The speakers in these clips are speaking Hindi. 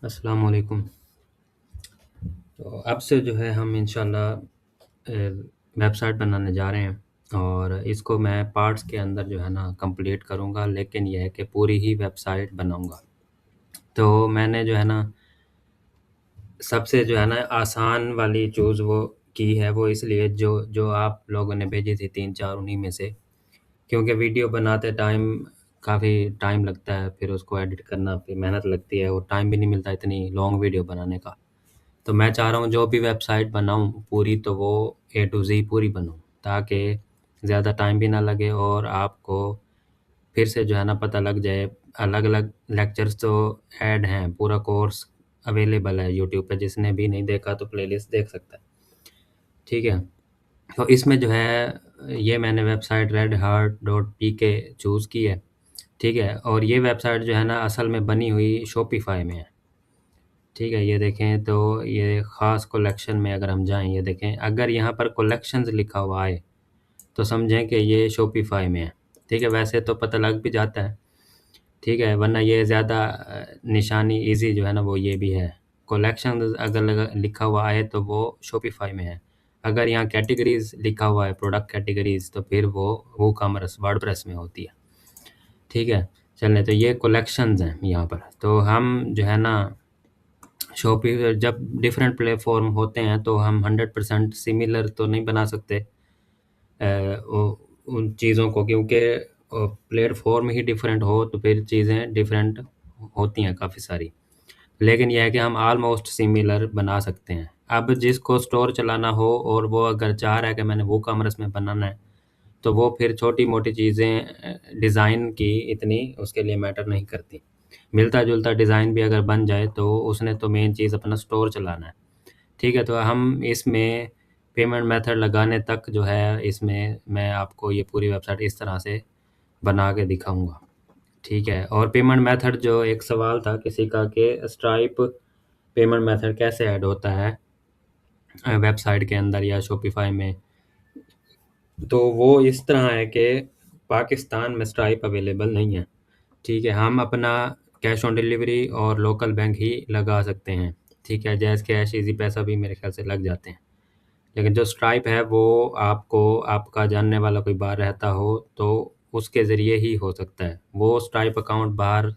अस्सलाम वालेकुम। तो अब से जो है हम इंशाल्लाह वेबसाइट बनाने जा रहे हैं और इसको मैं पार्ट्स के अंदर जो है ना कंप्लीट करूँगा, लेकिन ये है कि पूरी ही वेबसाइट बनाऊँगा। तो मैंने जो है ना सबसे जो है ना आसान वाली चूज़ वो की है, वो इसलिए जो जो आप लोगों ने भेजी थी 3-4 उन्हीं में से, क्योंकि वीडियो बनाते टाइम काफ़ी टाइम लगता है, फिर उसको एडिट करना, फिर मेहनत लगती है और टाइम भी नहीं मिलता इतनी लॉन्ग वीडियो बनाने का। तो मैं चाह रहा हूँ जो भी वेबसाइट बनाऊँ पूरी, तो वो ए टू ज़ी पूरी बनाऊँ, ताकि ज़्यादा टाइम भी ना लगे और आपको फिर से जो है ना पता लग जाए। अलग-अलग लेक्चर्स तो ऐड हैं, पूरा कोर्स अवेलेबल है यूट्यूब पे, जिसने भी नहीं देखा तो प्लेलिस्ट देख सकता है, ठीक है? तो इसमें जो है ये मैंने वेबसाइट redhat.pk चूज़ की है, ठीक है? और ये वेबसाइट जो है ना असल में बनी हुई शॉपिफ़ाई में है। ठीक है, ये देखें तो ये ख़ास कलेक्शन में अगर हम जाएँ, ये देखें, अगर यहाँ पर कलेक्शंस लिखा हुआ आए, तो समझें कि ये शॉपिफ़ाई में है। ठीक है, वैसे तो पता लग भी जाता है, ठीक है, वरना ये ज़्यादा निशानी ईज़ी जो है ना वो ये भी है। कलेक्शंस अगर लिखा हुआ आए तो वो शॉपिफ़ाई में है। अगर यहाँ कैटेगरीज़ लिखा हुआ है, प्रोडक्ट कैटेगरीज़, तो फिर वो वूकॉमर्स वर्डप्रेस में होती है। ठीक है, चलें, तो ये कलेक्शंस हैं यहाँ पर। तो हम जो है ना शॉपि जब डिफरेंट प्लेटफ़ॉर्म होते हैं तो हम 100% सिमिलर तो नहीं बना सकते वो उन चीज़ों को, क्योंकि प्लेटफ़ॉर्म ही डिफरेंट हो तो फिर चीज़ें डिफरेंट होती हैं काफ़ी सारी। लेकिन ये है कि हम ऑलमोस्ट सिमिलर बना सकते हैं। अब जिसको स्टोर चलाना हो और वो अगर चाह रहा है कि मैंने वूकॉमर्स में बनाना है, तो वो फिर छोटी-मोटी चीज़ें डिज़ाइन की इतनी उसके लिए मैटर नहीं करती। मिलता-जुलता डिज़ाइन भी अगर बन जाए तो उसने तो मेन चीज़ अपना स्टोर चलाना है। ठीक है, तो हम इसमें पेमेंट मेथड लगाने तक जो है इसमें मैं आपको ये पूरी वेबसाइट इस तरह से बना के दिखाऊँगा। ठीक है, और पेमेंट मेथड जो एक सवाल था किसी का कि स्ट्राइप पेमेंट मेथड कैसे ऐड होता है वेबसाइट के अंदर या शॉपिफ़ाई में। तो वो इस तरह है कि पाकिस्तान में स्ट्राइप अवेलेबल नहीं है। ठीक है, हम अपना कैश ऑन डिलीवरी और लोकल बैंक ही लगा सकते हैं। ठीक है, जैज़ कैश, ईज़ी पैसा भी मेरे ख़्याल से लग जाते हैं। लेकिन जो स्ट्राइप है वो आपको आपका जानने वाला कोई बाहर रहता हो तो उसके ज़रिए ही हो सकता है। वो स्ट्राइप अकाउंट बाहर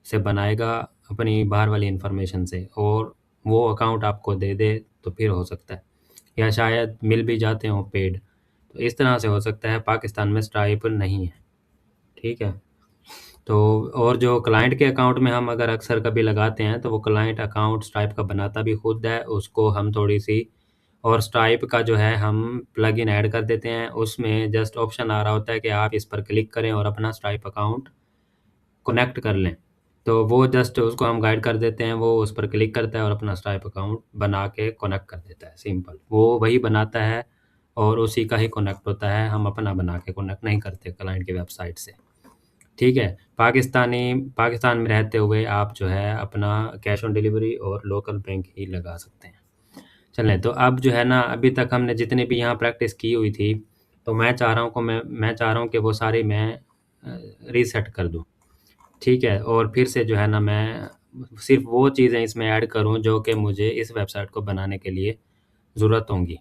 से बनाएगा अपनी बाहर वाली इन्फॉर्मेशन से, और वो अकाउंट आपको दे दे तो फिर हो सकता है, या शायद मिल भी जाते हों पेड। तो इस तरह से हो सकता है, पाकिस्तान में स्ट्राइप नहीं है। ठीक है? तो और जो क्लाइंट के अकाउंट में हम अगर अक्सर कभी लगाते हैं, तो वो क्लाइंट अकाउंट स्ट्राइप का बनाता भी खुद है, उसको हम थोड़ी-सी, और स्ट्राइप का जो है हम प्लगइन ऐड कर देते हैं, उसमें जस्ट ऑप्शन आ रहा होता है कि आप इस पर क्लिक करें और अपना स्ट्राइप अकाउंट कनेक्ट कर लें। तो वो जस्ट उसको हम गाइड कर देते हैं, वो उस पर क्लिक करता है और अपना स्ट्राइप अकाउंट बना के कनेक्ट कर देता है, सिंपल। वो वही बनाता है और उसी का ही कनेक्ट होता है, हम अपना बना के कनेक्ट नहीं करते क्लाइंट की वेबसाइट से। ठीक है? पाकिस्तान में रहते हुए आप जो है अपना कैश ऑन डिलीवरी और लोकल बैंक ही लगा सकते हैं। चलें, तो अब जो है ना अभी तक हमने जितनी भी यहाँ प्रैक्टिस की हुई थी, तो मैं चाह रहा हूँ कि वो सारी मैं रीसेट कर दूँ। ठीक है? और फिर से जो है ना मैं सिर्फ़ वो चीज़ें इसमें ऐड करूँ जो कि मुझे इस वेबसाइट को बनाने के लिए ज़रूरत होंगी।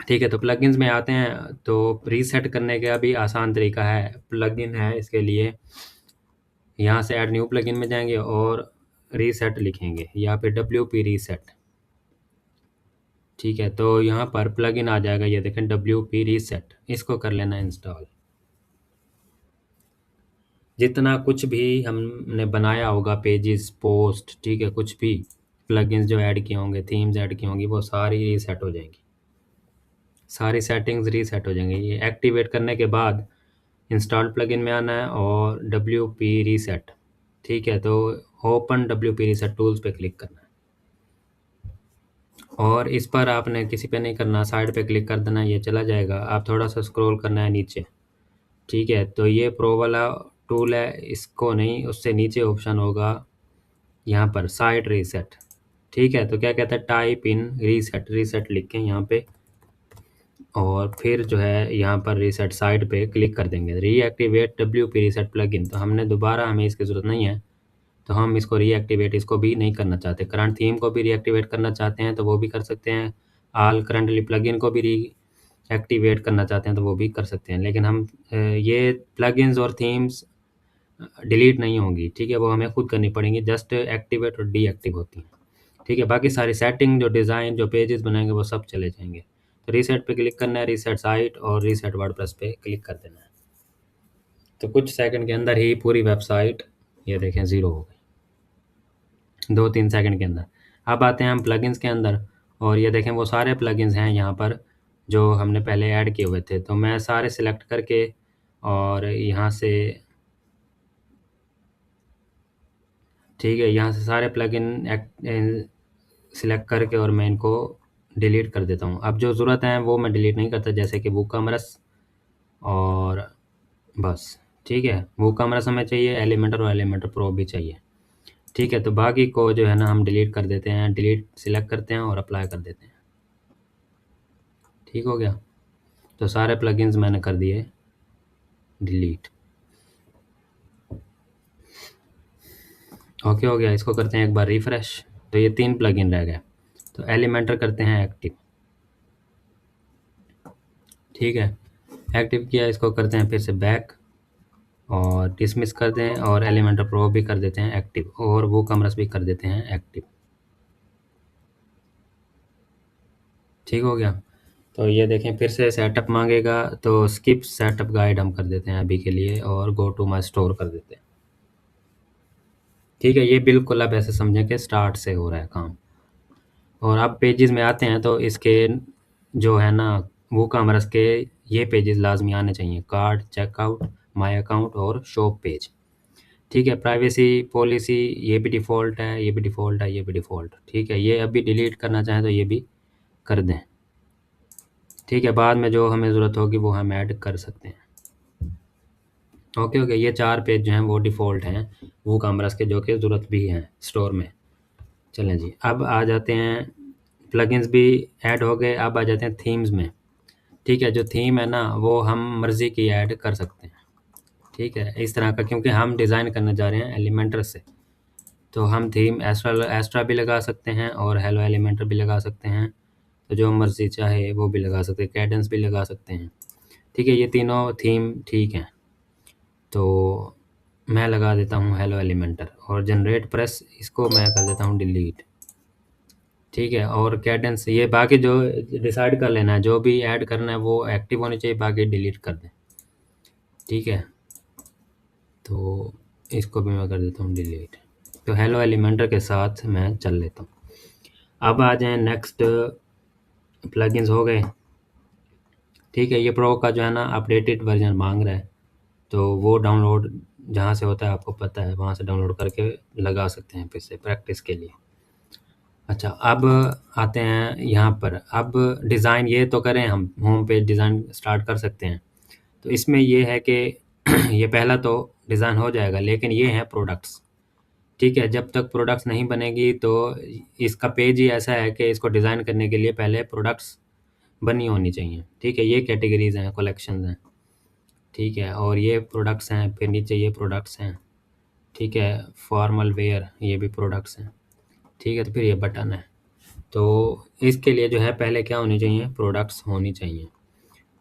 ठीक है? तो प्लगइन्स में आते हैं, तो रीसेट करने का भी आसान तरीका है। प्लगइन है इसके लिए, यहाँ से ऐड न्यू प्लगइन में जाएँगे और रीसेट लिखेंगे या फिर डब्ल्यूपी रीसेट। ठीक है? तो यहाँ पर प्लगइन आ जाएगा, ये देखें, डब्ल्यूपी रीसेट, इसको कर लेना इंस्टॉल। जितना कुछ भी हमने बनाया होगा, पेजेस, पोस्ट, ठीक है, कुछ भी प्लगइन्स जो ऐड किए होंगे, थीम्स ऐड की होंगी, वो सारी रीसेट हो जाएँगी। सारी सेटिंग्स रीसेट हो जाएँगी। ये एक्टिवेट करने के बाद इंस्टॉल प्लगइन में आना है और डब्ल्यूपी रीसेट, ठीक है? तो ओपन डब्ल्यूपी रीसेट टूल्स पे क्लिक करना है। और इस पर आपने किसी पे नहीं करना, साइड पे क्लिक कर देना, ये चला जाएगा। आप थोड़ा-सा स्क्रॉल करना है नीचे, ठीक है? तो ये प्रो वाला टूल है, इसको नहीं, उससे नीचे ऑप्शन होगा यहाँ पर साइट रीसेट, ठीक है? तो क्या कहता है, टाइप इन रीसेट, रीसेट लिखें यहाँ पे, और फिर जो है यहाँ पर रीसेट साइट पे क्लिक कर देंगे। रीएक्टिवेट डब्ल्यूपी रीसेट प्लगइन, तो हमने दोबारा, हमें इसकी ज़रूरत नहीं है, तो हम इसको रीएक्टिवेट इसको भी नहीं करना चाहते। करंट थीम को भी रीएक्टिवेट करना चाहते हैं तो वो भी कर सकते हैं। ऑल करंटली प्लगइन को भी रीएक्टिवेट करना चाहते हैं तो वो भी कर सकते हैं। लेकिन हम ये प्लगइन्स और थीम्स डिलीट नहीं होंगी, ठीक है? वो हमें खुद करनी पड़ेंगी, जस्ट एक्टिवेट और डीएक्टिव होती हैं, ठीक है? बाकी सारी सेटिंग, जो डिज़ाइन, जो पेजेस बनाएंगे वो सब चले जाएंगे। तो रीसेट पे क्लिक करना है, रीसेट साइट और रीसेट वर्डप्रेस पे क्लिक कर देना है। तो कुछ सेकंड के अंदर ही पूरी वेबसाइट ये देखें ज़ीरो हो गई, 2-3 सेकंड के अंदर। अब आते हैं हम प्लगइन्स के अंदर और ये देखें वो सारे प्लगइन्स हैं यहाँ पर जो हमने पहले ऐड किए हुए थे। तो मैं सारे सिलेक्ट करके और यहाँ से, ठीक है, यहाँ से सारे प्लगइन सिलेक्ट करके और मैं इनको डिलीट कर देता हूँ। अब जो ज़रूरत है वो मैं डिलीट नहीं करता, जैसे कि वूकॉमर्स और बस, ठीक है? वूकॉमर्स हमें चाहिए, एलिमेंटर और एलिमेंटर प्रो भी चाहिए, ठीक है? तो बाकी को जो है ना हम डिलीट कर देते हैं, डिलीट सिलेक्ट करते हैं और अप्लाई कर देते हैं। ठीक हो गया? तो सारे प्लगइन्स मैंने कर दिए डिलीट। ओके हो गया। इसको करते हैं एक बार रिफ्रेश, तो ये 3 प्लगइन रह गए। तो एलिमेंटर करते हैं एक्टिव, ठीक है? एक्टिव किया, इसको करते हैं फिर से बैक और डिसमिस कर दें और एलिमेंटर प्रो भी कर देते हैं एक्टिव और वूकॉमर्स भी कर देते हैं एक्टिव। ठीक हो गया? तो ये देखें फिर से सेटअप मांगेगा, तो स्किप सेटअप गाइड हम कर देते हैं अभी के लिए और गो टू माई स्टोर कर देते हैं। ठीक है, ये बिल्कुल अब ऐसे समझें कि स्टार्ट से हो रहा है काम। और अब पेजेस में आते हैं तो इसके जो है ना वूकॉमर्स के ये पेजेस लाजमी आने चाहिए, कार्ड, चेकआउट, माई अकाउंट और शॉप पेज। ठीक है, प्राइवेसी पॉलिसी ये भी डिफ़ॉल्ट है, ये भी डिफ़ॉल्ट है, ये भी डिफ़ॉल्ट, ठीक है? ये अभी डिलीट करना चाहें तो ये भी कर दें, ठीक है? बाद में जो हमें ज़रूरत होगी वो हम ऐड कर सकते हैं। ओके, ओके, ये 4 पेज जो हैं वो डिफ़ॉल्ट हैं वूकॉमर्स के, जो कि ज़रूरत भी हैं स्टोर में। चलें जी, अब आ जाते हैं, प्लगइन्स भी ऐड हो गए, अब आ जाते हैं थीम्स में। ठीक है, जो थीम है ना वो हम मर्ज़ी की ऐड कर सकते हैं, ठीक है? इस तरह का, क्योंकि हम डिज़ाइन करने जा रहे हैं एलिमेंटर से, तो हम थीम एस्ट्रा भी लगा सकते हैं और हेलो एलिमेंटर भी लगा सकते हैं। तो जो मर्ज़ी चाहे वो भी लगा सकते हैं, कैडेंस भी लगा सकते हैं, ठीक है? ये तीनों थीम ठीक हैं। तो मैं लगा देता हूँ हेलो एलिमेंटर और जनरेट प्रेस इसको मैं कर देता हूँ डिलीट, ठीक है? और कैडेंस ये बाकी जो डिसाइड कर लेना है, जो भी ऐड करना है वो एक्टिव होनी चाहिए, बाकी डिलीट कर दें, ठीक है? तो इसको भी मैं कर देता हूँ डिलीट। तो हेलो एलिमेंटर के साथ मैं चल लेता हूँ। अब आ जाएँ नेक्स्ट, प्लगइन्स हो गए, ठीक है? ये प्रो का जो है ना अपडेटेड वर्जन मांग रहा है, तो वो डाउनलोड जहाँ से होता है आपको पता है, वहाँ से डाउनलोड करके लगा सकते हैं फिर से प्रैक्टिस के लिए। अच्छा, अब आते हैं यहाँ पर, अब डिज़ाइन ये तो करें हम, होम पेज डिज़ाइन स्टार्ट कर सकते हैं। तो इसमें ये है कि ये पहला तो डिज़ाइन हो जाएगा, लेकिन ये हैं प्रोडक्ट्स, ठीक है? जब तक प्रोडक्ट्स नहीं बनेगी तो इसका पेज ही ऐसा है कि इसको डिज़ाइन करने के लिए पहले प्रोडक्ट्स बनी होनी चाहिए, ठीक है? ये कैटेगरीज़ हैं, कलेक्शंस हैं, ठीक है? और ये प्रोडक्ट्स हैं, फिर नीचे ये प्रोडक्ट्स हैं, ठीक है? फॉर्मल वेयर ये भी प्रोडक्ट्स हैं, ठीक है? तो फिर ये बटन है। तो इसके लिए जो है पहले क्या होनी चाहिए, प्रोडक्ट्स होनी चाहिए।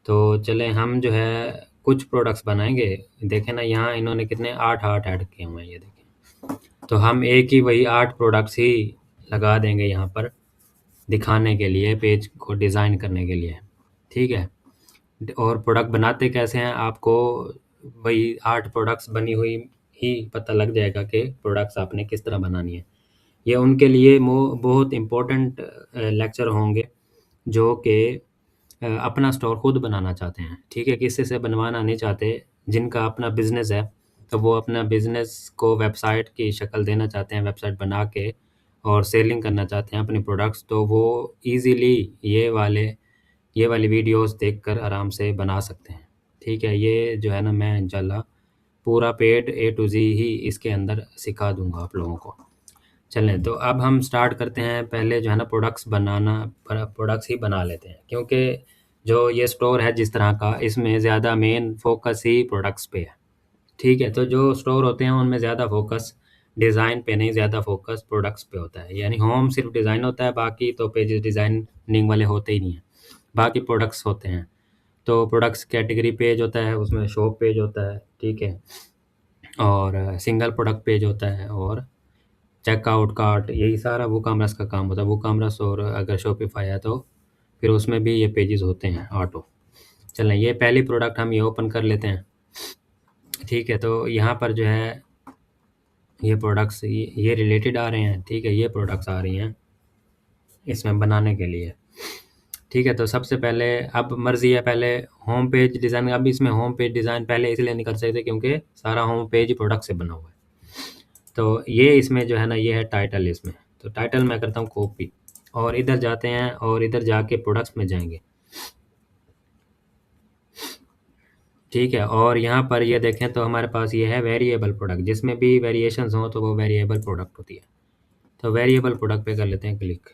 तो चलें हम जो है कुछ प्रोडक्ट्स बनाएँगे। देखें ना यहाँ इन्होंने कितने 8 ऐड किए हुए हैं, ये देखें। तो हम एक ही वही 8 प्रोडक्ट्स ही लगा देंगे यहाँ पर दिखाने के लिए, पेज को डिज़ाइन करने के लिए, ठीक है? और प्रोडक्ट बनाते कैसे हैं आपको वही 8 प्रोडक्ट्स बनी हुई ही पता लग जाएगा कि प्रोडक्ट्स आपने किस तरह बनानी है। ये उनके लिए बहुत इम्पोर्टेंट लेक्चर होंगे जो कि अपना स्टोर खुद बनाना चाहते हैं, ठीक है? किसी से बनवाना नहीं चाहते। जिनका अपना बिज़नेस है, तो वो अपना बिज़नेस को वेबसाइट की शक्ल देना चाहते हैं, वेबसाइट बना के और सेलिंग करना चाहते हैं अपने प्रोडक्ट्स, तो वो ईज़िली ये वाली वीडियोज़ देखकर आराम से बना सकते हैं, ठीक है? ये जो है ना मैं इंशाल्लाह पूरा पेड ए टू ज़ी ही इसके अंदर सिखा दूँगा आप लोगों को। चलें, तो अब हम स्टार्ट करते हैं, पहले जो है ना प्रोडक्ट्स ही बना लेते हैं, क्योंकि जो ये स्टोर है जिस तरह का, इसमें ज़्यादा मेन फ़ोकस ही प्रोडक्ट्स पे है, ठीक है? तो जो स्टोर होते हैं उनमें ज़्यादा फ़ोकस डिज़ाइन पे नहीं, ज़्यादा फोकस प्रोडक्ट्स पे होता है। यानी होम सिर्फ डिज़ाइन होता है, बाकी तो पेजेस डिज़ाइनिंग वाले होते ही नहीं हैं, बाकी प्रोडक्ट्स होते हैं। तो प्रोडक्ट्स कैटेगरी पेज होता है, उसमें शॉप पेज होता है, ठीक है, और सिंगल प्रोडक्ट पेज होता है, और चेकआउट कार्ट, यही सारा वूकॉमर्स का काम होता है। वूकॉमर्स और अगर शॉपिफाई है तो फिर उसमें भी ये पेजेस होते हैं ऑटो। चलें, ये पहली प्रोडक्ट हम ये ओपन कर लेते हैं, ठीक है। तो यहाँ पर जो है ये प्रोडक्ट्स ये रिलेटेड आ रहे हैं, ठीक है, ये प्रोडक्ट्स आ रही हैं इसमें बनाने के लिए, ठीक है। तो सबसे पहले अब मर्ज़ी है, पहले होम पेज डिज़ाइन, अब इसमें होम पेज डिज़ाइन पहले इसलिए नहीं कर सकते क्योंकि सारा होम पेज प्रोडक्ट से बना हुआ है। तो ये इसमें जो है ना, ये है टाइटल इसमें, तो टाइटल मैं करता हूँ कॉपी, और इधर जाते हैं और इधर जाके प्रोडक्ट्स में जाएंगे, ठीक है। और यहाँ पर ये देखें तो हमारे पास ये है वेरिएबल प्रोडक्ट, जिसमें भी वेरिएशंस हों तो वो वेरिएबल प्रोडक्ट होती है। तो वेरिएबल प्रोडक्ट पे कर लेते हैं क्लिक,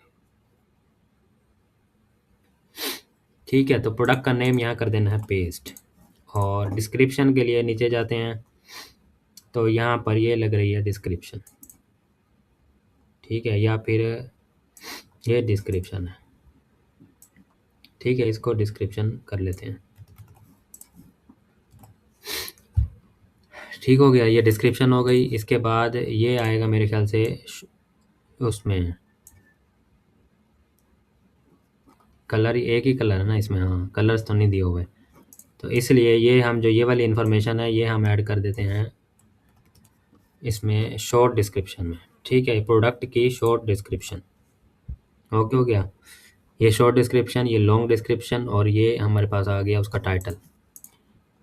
ठीक है। तो प्रोडक्ट का नेम यहाँ कर देना है पेस्ट, और डिस्क्रिप्शन के लिए नीचे जाते हैं, तो यहाँ पर ये लग रही है डिस्क्रिप्शन, ठीक है, या फिर ये डिस्क्रिप्शन है, ठीक है, इसको डिस्क्रिप्शन कर लेते हैं, ठीक हो गया, ये डिस्क्रिप्शन हो गई। इसके बाद ये आएगा मेरे ख्याल से उसमें कलर, एक ही कलर है ना इसमें, हाँ, कलर्स तो नहीं दिए हुए, तो इसलिए ये हम जो ये वाली इन्फॉर्मेशन है ये हम ऐड कर देते हैं इसमें शॉर्ट डिस्क्रिप्शन में, ठीक है, प्रोडक्ट की शॉर्ट डिस्क्रिप्शन। ओके हो गया, ये शॉर्ट डिस्क्रिप्शन, ये लॉन्ग डिस्क्रिप्शन, और ये हमारे पास आ गया उसका टाइटल।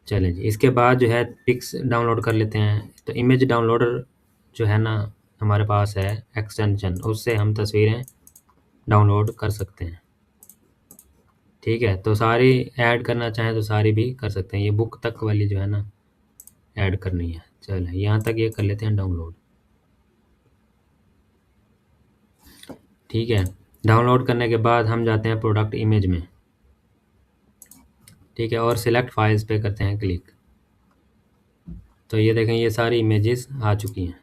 चलें जी, इसके बाद जो है पिक्स डाउनलोड कर लेते हैं। तो इमेज डाउनलोडर जो है ना हमारे पास है एक्सटेंशन, उससे हम तस्वीरें डाउनलोड कर सकते हैं, ठीक है। तो सारी ऐड करना चाहें तो सारी भी कर सकते हैं, ये बुक तक वाली जो है ना ऐड करनी है। चलें, यहाँ तक ये कर लेते हैं डाउनलोड, ठीक है। डाउनलोड करने के बाद हम जाते हैं प्रोडक्ट इमेज में, ठीक है, और सिलेक्ट फाइल्स पे करते हैं क्लिक। तो ये देखें, ये सारी इमेजेस आ चुकी हैं,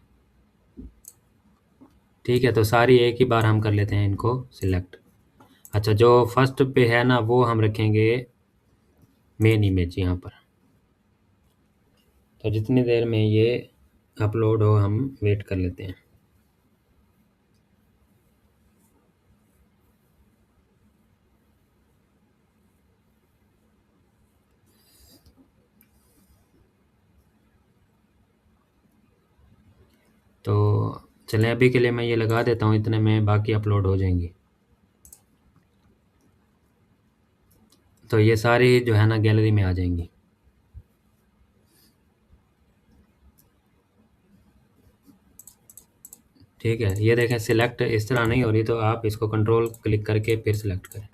ठीक है। तो सारी एक ही बार हम कर लेते हैं इनको सिलेक्ट। अच्छा, जो फर्स्ट पे है ना वो हम रखेंगे मेन इमेज यहाँ पर। तो जितनी देर में ये अपलोड हो हम वेट कर लेते हैं। तो चलें, अभी के लिए मैं ये लगा देता हूँ, इतने में बाकी अपलोड हो जाएंगी। तो ये सारी जो है ना गैलरी में आ जाएंगी, ठीक है। ये देखें सिलेक्ट इस तरह नहीं हो रही, तो आप इसको कंट्रोल क्लिक करके फिर सिलेक्ट करें।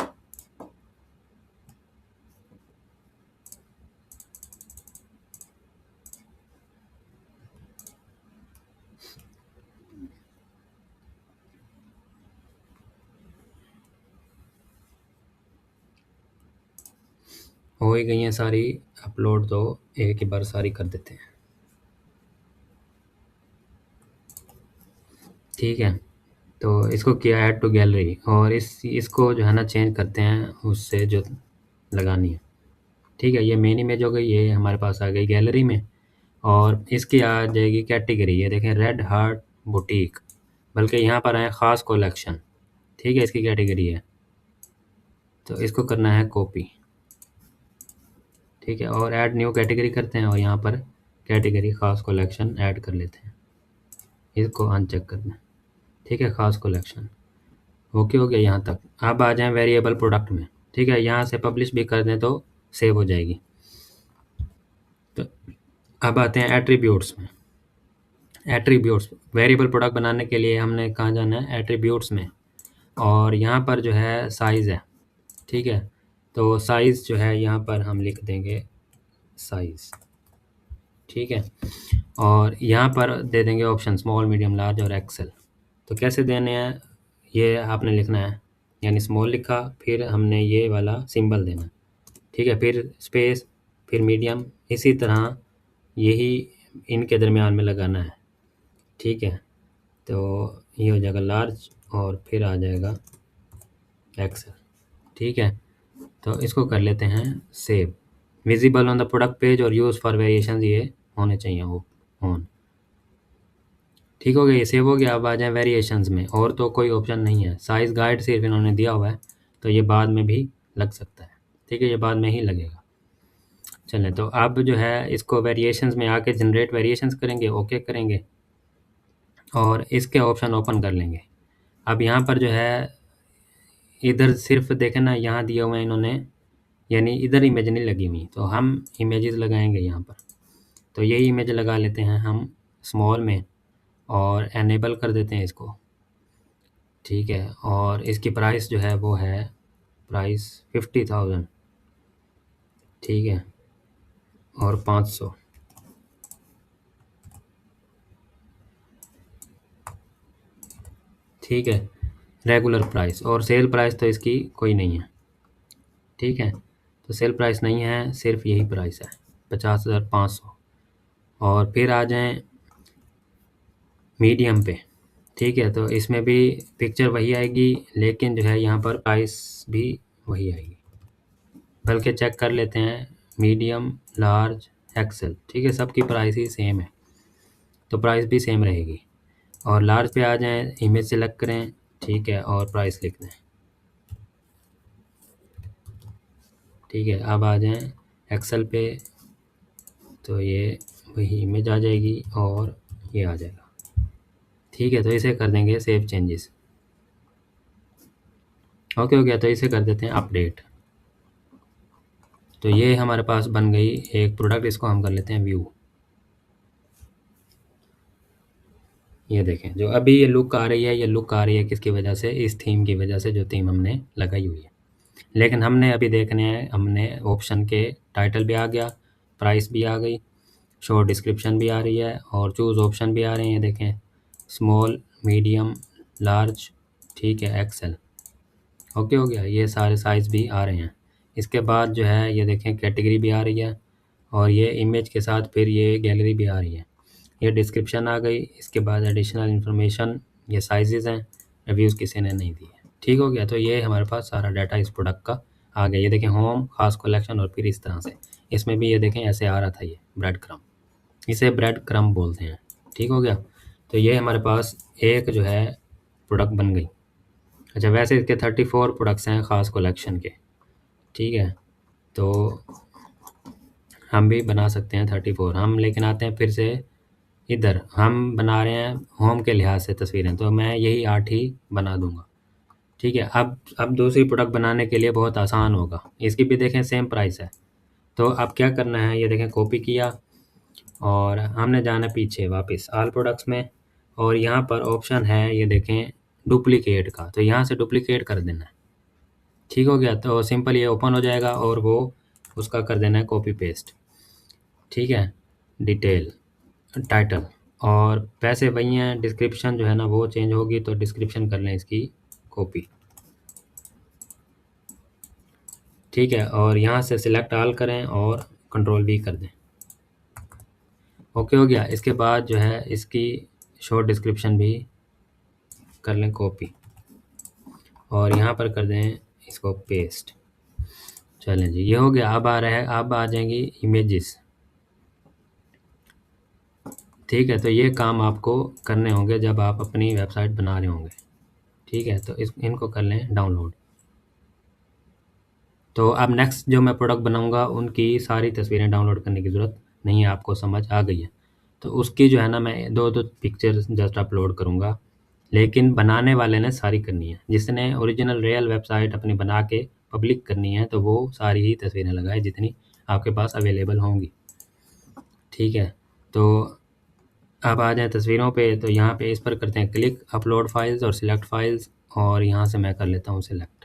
हो ही गई हैं सारी अपलोड, तो एक ही बार सारी कर देते हैं, ठीक है। तो इसको किया ऐड टू गैलरी, और इसको जो है ना चेंज करते हैं उससे जो लगानी है, ठीक है। ये मेन इमेज हो गई, ये हमारे पास आ गई गैलरी में, और इसकी आ जाएगी कैटेगरी, ये देखें रेड हार्ट बुटीक, बल्कि यहाँ पर है ख़ास कलेक्शन, ठीक है, इसकी कैटेगरी है। तो इसको करना है कॉपी, ठीक है, और ऐड न्यू कैटेगरी करते हैं, और यहाँ पर कैटेगरी ख़ास कलेक्शन ऐड कर लेते हैं, इसको अनचेक करना है, ठीक है, ख़ास कलेक्शन। ओके हो गया यहाँ तक। अब आ जाएं वेरिएबल प्रोडक्ट में, ठीक है, यहाँ से पब्लिश भी कर दें तो सेव हो जाएगी। तो अब आते हैं एट्रीब्यूट्स में। एट्रीब्यूट्स वेरिएबल प्रोडक्ट बनाने के लिए हमने कहाँ जाना है, एट्रीब्यूट्स में, और यहाँ पर जो है साइज़ है, ठीक है। तो साइज़ जो है यहाँ पर हम लिख देंगे साइज़, ठीक है, और यहाँ पर दे देंगे ऑप्शन स्मॉल मीडियम लार्ज और एक्सेल। तो कैसे देने हैं ये आपने लिखना है, यानी स्मॉल लिखा, फिर हमने ये वाला सिंबल देना, ठीक है, फिर स्पेस, फिर मीडियम, इसी तरह यही इनके दरमियान में लगाना है, ठीक है। तो ये हो जाएगा लार्ज और फिर आ जाएगा एक्सेल। ठीक है, तो इसको कर लेते हैं save. Visible on the product page और यूज़ फॉर वेरिएशन ये होने चाहिए वो ऑन। ठीक हो गया, ये सेव हो गया। अब आ जाए वेरिएशंस में, और तो कोई ऑप्शन नहीं है। साइज़ गाइड सिर्फ इन्होंने दिया हुआ है, तो ये बाद में भी लग सकता है। ठीक है, ये बाद में ही लगेगा। चलें, तो अब जो है इसको वेरिएशंस में आके जनरेट वेरिएशंस करेंगे, ओके करेंगे और इसके ऑप्शन ओपन कर लेंगे। अब यहाँ पर जो है इधर सिर्फ देखें ना, यहाँ दिए हुए हैं इन्होंने, यानी इधर इमेज नहीं लगी हुई, तो हम इमेजेस लगाएंगे यहाँ पर। तो यही इमेज लगा लेते हैं हम स्मॉल में और एनेबल कर देते हैं इसको। ठीक है, और इसकी प्राइस जो है वो है प्राइस 50,000। ठीक है, और 500। ठीक है, रेगुलर प्राइस और सेल प्राइस तो इसकी कोई नहीं है। ठीक है, तो सेल प्राइस नहीं है, सिर्फ यही प्राइस है 50,500। और फिर आ जाएं मीडियम पे। ठीक है, तो इसमें भी पिक्चर वही आएगी, लेकिन जो है यहाँ पर प्राइस भी वही आएगी। बल्कि चेक कर लेते हैं मीडियम, लार्ज, एक्सेल। ठीक है, सबकी प्राइस ही सेम है, तो प्राइस भी सेम रहेगी। और लार्ज पे आ जाएं, इमेज सेलेक्ट करें। ठीक है, और प्राइस लिख दें। ठीक है, अब आ जाएं एक्सेल पे, तो ये वही इमेज आ जाएगी और ये आ जाएगा। ठीक है, तो इसे कर देंगे सेव चेंजेस। ओके हो गया, तो इसे कर देते हैं अपडेट। तो ये हमारे पास बन गई एक प्रोडक्ट। इसको हम कर लेते हैं व्यू। ये देखें, जो अभी ये लुक आ रही है, ये लुक आ रही है किसकी वजह से? इस थीम की वजह से, जो थीम हमने लगाई हुई है। लेकिन हमने अभी देखने हैं, हमने ऑप्शन के टाइटल भी आ गया, प्राइस भी आ गई, शॉर्ट डिस्क्रिप्शन भी आ रही है और चूज़ ऑप्शन भी आ रहे हैं। ये देखें, स्मॉल, मीडियम, लार्ज, ठीक है, एक्सेल। ओके हो गया, ये सारे साइज़ भी आ रहे हैं। इसके बाद जो है ये देखें कैटेगरी भी आ रही है और ये इमेज के साथ फिर ये गैलरी भी आ रही है। ये डिस्क्रिप्शन आ गई, इसके बाद एडिशनल इन्फॉर्मेशन, ये साइजेज़ हैं, रिव्यूज़ किसी ने नहीं दिए। ठीक हो गया, तो ये हमारे पास सारा डाटा इस प्रोडक्ट का आ गया। ये देखें होम, खास कलेक्शन और फिर इस तरह से इसमें भी ये देखें ऐसे आ रहा था, ये ब्रेड क्रम्ब, इसे ब्रेड क्रम्ब बोलते हैं। ठीक हो गया, तो ये हमारे पास एक जो है प्रोडक्ट बन गई। अच्छा, वैसे इसके 34 प्रोडक्ट्स हैं ख़ास कलेक्शन के। ठीक है, तो हम भी बना सकते हैं 34। हम लेकिन आते हैं फिर से इधर, हम बना रहे हैं होम के लिहाज से तस्वीरें, तो मैं यही 8 ही बना दूंगा। ठीक है, अब दूसरी प्रोडक्ट बनाने के लिए बहुत आसान होगा। इसकी भी देखें सेम प्राइस है, तो अब क्या करना है, ये देखें कॉपी किया और हमने जाना पीछे वापस आल प्रोडक्ट्स में, और यहाँ पर ऑप्शन है, ये देखें डुप्लीकेट का, तो यहाँ से डुप्लीकेट कर देना है। ठीक हो गया, तो सिंपल ये ओपन हो जाएगा और वो उसका कर देना है कॉपी पेस्ट। ठीक है, डिटेल, टाइटल और पैसे वही हैं, डिस्क्रिप्शन जो है ना वो चेंज होगी, तो डिस्क्रिप्शन कर लें इसकी कॉपी। ठीक है, और यहाँ से सिलेक्ट आल करें और कंट्रोल वी कर दें। ओके हो गया, इसके बाद जो है इसकी शॉर्ट डिस्क्रिप्शन भी कर लें कॉपी और यहाँ पर कर दें इसको पेस्ट। चलें जी, ये हो गया। अब आ रहा है, अब आ जाएंगी इमेजेस। ठीक है, तो ये काम आपको करने होंगे जब आप अपनी वेबसाइट बना रहे होंगे। ठीक है, तो इनको कर लें डाउनलोड। तो अब नेक्स्ट जो मैं प्रोडक्ट बनाऊंगा उनकी सारी तस्वीरें डाउनलोड करने की ज़रूरत नहीं है, आपको समझ आ गई है। तो उसकी जो है ना मैं दो दो पिक्चर्स जस्ट अपलोड करूंगा, लेकिन बनाने वाले ने सारी करनी है। जिसने ओरिजिनल रियल वेबसाइट अपनी बना के पब्लिक करनी है, तो वो सारी ही तस्वीरें लगाए जितनी आपके पास अवेलेबल होंगी। ठीक है, तो अब आ जाए तस्वीरों पे, तो यहाँ पे इस पर करते हैं क्लिक, अपलोड फाइल्स और सिलेक्ट फाइल्स, और यहाँ से मैं कर लेता हूँ सिलेक्ट।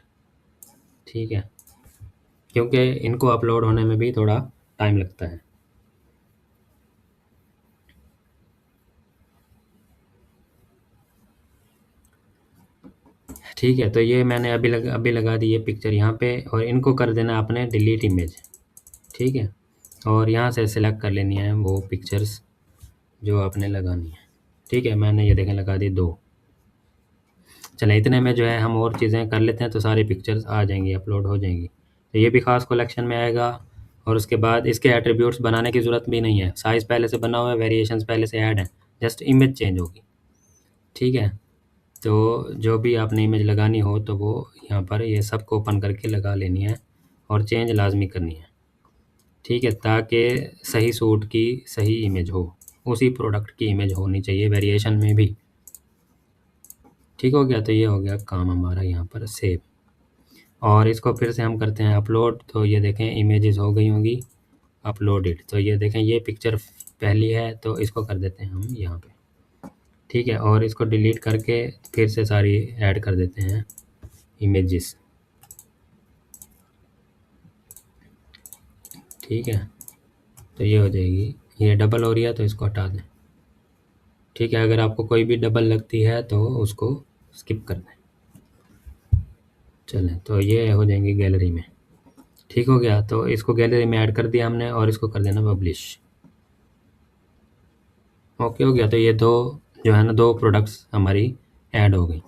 ठीक है, क्योंकि इनको अपलोड होने में भी थोड़ा टाइम लगता है। ठीक है, तो ये मैंने अभी लगा दी ये पिक्चर यहाँ पे, और इनको कर देना आपने डिलीट इमेज। ठीक है, और यहाँ से सिलेक्ट कर लेनी है वो पिक्चर्स जो आपने लगानी है। ठीक है, मैंने ये देखें लगा दी 2। चलें इतने में जो है हम और चीज़ें कर लेते हैं तो सारी पिक्चर्स आ जाएँगी, अपलोड हो जाएँगी। तो ये भी ख़ास कलेक्शन में आएगा और उसके बाद इसके एट्रीब्यूट्स बनाने की ज़रूरत भी नहीं है। साइज़ पहले से बना हुआ है, वेरिएशंस पहले से ऐड हैं, जस्ट इमेज चेंज होगी। ठीक है? तो जो भी आपने इमेज लगानी हो तो वो यहाँ पर ये सबको ओपन करके लगा लेनी है और चेंज लाज़मी करनी है। ठीक है? ताकि सही सूट की सही इमेज हो, उसी प्रोडक्ट की इमेज होनी चाहिए वेरिएशन में भी। ठीक हो गया? तो ये हो गया काम हमारा यहाँ पर सेव और इसको फिर से हम करते हैं अपलोड। तो ये देखें इमेजेस हो गई होंगी अपलोडेड। तो ये देखें ये पिक्चर पहली है तो इसको कर देते हैं हम यहाँ पे। ठीक है? और इसको डिलीट करके फिर से सारी ऐड कर देते हैं इमेजेस। ठीक है? तो ये हो जाएगी, ये डबल हो रही है तो इसको हटा दें। ठीक है? अगर आपको कोई भी डबल लगती है तो उसको स्किप कर दें। चलें तो ये हो जाएंगी गैलरी में। ठीक हो गया? तो इसको गैलरी में ऐड कर दिया हमने और इसको कर देना पब्लिश। ओके हो गया? तो ये 2 जो है ना 2 प्रोडक्ट्स हमारी ऐड हो गई।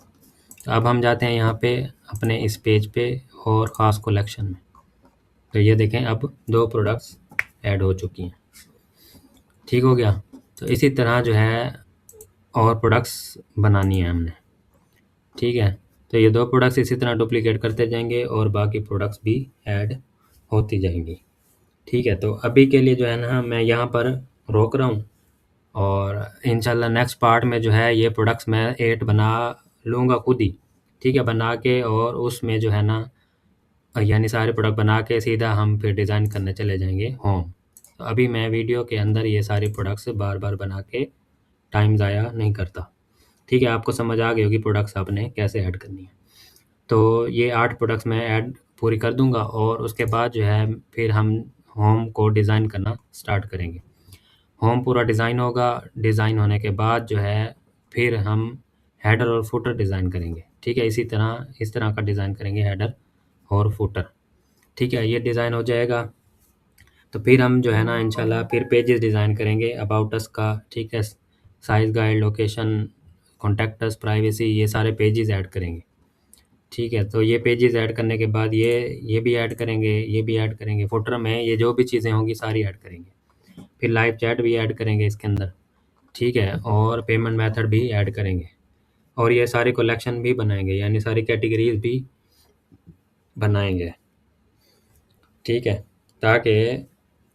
तो अब हम जाते हैं यहाँ पे अपने इस पेज पे और ख़ास कलेक्शन में। तो ये देखें अब 2 प्रोडक्ट्स ऐड हो चुकी हैं। ठीक हो गया? तो इसी तरह जो है और प्रोडक्ट्स बनानी है हमने। ठीक है? तो ये 2 प्रोडक्ट्स इसी तरह डुप्लिकेट करते जाएंगे और बाकी प्रोडक्ट्स भी ऐड होती जाएंगी। ठीक है? तो अभी के लिए जो है ना मैं यहाँ पर रोक रहा हूँ और इंशाल्लाह नेक्स्ट पार्ट में जो है ये प्रोडक्ट्स मैं 8 बना लूँगा खुद ही। ठीक है? बना के और उसमें जो है ना यानी सारे प्रोडक्ट बना के सीधा हम फिर डिज़ाइन करने चले जाएंगे होम। तो अभी मैं वीडियो के अंदर ये सारे प्रोडक्ट्स बार बार बना के टाइम ज़ाया नहीं करता। ठीक है? आपको समझ आ गई होगी प्रोडक्ट्स आपने कैसे ऐड करनी है। तो ये 8 प्रोडक्ट्स मैं ऐड पूरी कर दूंगा और उसके बाद जो है फिर हम होम को डिज़ाइन करना स्टार्ट करेंगे। होम पूरा डिज़ाइन होगा, डिज़ाइन होने के बाद जो है फिर हम हेडर और फुटर डिज़ाइन करेंगे। ठीक है? इस तरह का डिज़ाइन करेंगे हेडर और फुटर। ठीक है? ये डिज़ाइन हो जाएगा तो फिर हम जो है ना इंशाल्लाह फिर पेजेस डिज़ाइन करेंगे अबाउट अस का। ठीक है? Size guide, location, contact us, privacy, ये सारे पेजेस ऐड करेंगे। ठीक है? तो ये पेजेस ऐड करने के बाद ये भी ऐड करेंगे, ये भी ऐड करेंगे। फुटर में ये जो भी चीज़ें होंगी सारी ऐड करेंगे। फिर लाइव चैट भी ऐड करेंगे इसके अंदर। ठीक है? और पेमेंट मेथड भी ऐड करेंगे और ये सारे कलेक्शन भी बनाएंगे यानी सारी कैटेगरीज भी बनाएंगे। ठीक है? ताकि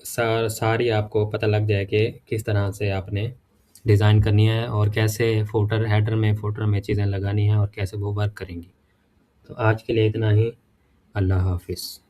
सारी आपको पता लग जाए कि किस तरह से आपने डिज़ाइन करनी है और कैसे फुटर में चीज़ें लगानी हैं और कैसे वो वर्क करेंगी। तो आज के लिए इतना ही। अल्लाह हाफ़िज़।